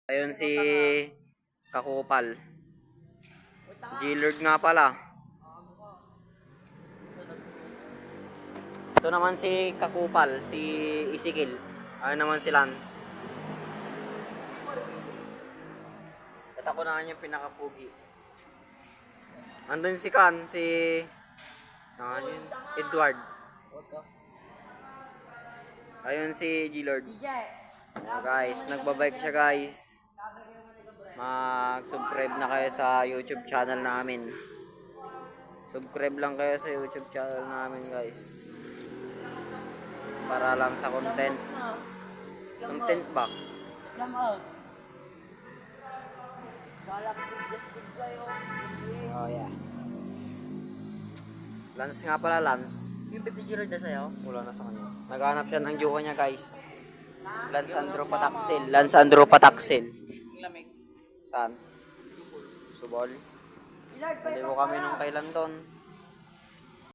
Ayun si Kakupal. G-Lord nga pala. Ito naman si Kakupal, si Isikil. Ayun naman si Lance. At ako na yung pinakapugi. Andun si Kan, si Edward. Ayun si G-Lord. Guys, nagbabike siya guys. Mag-subscribe na kayo sa YouTube channel namin. Subscribe lang kayo sa YouTube channel namin guys. Para lang sa content. Content ba? Oh yeah. Lance nga pala, Lance. Yung 50 Giro na sa'yo? Wala na sa kanya. Naghanap siya ng jowa niya guys. Lance Andro Pataxil. Lance Andro Pataxil. Lamig. Saan? Subol. Naligo kami nung kailan doon.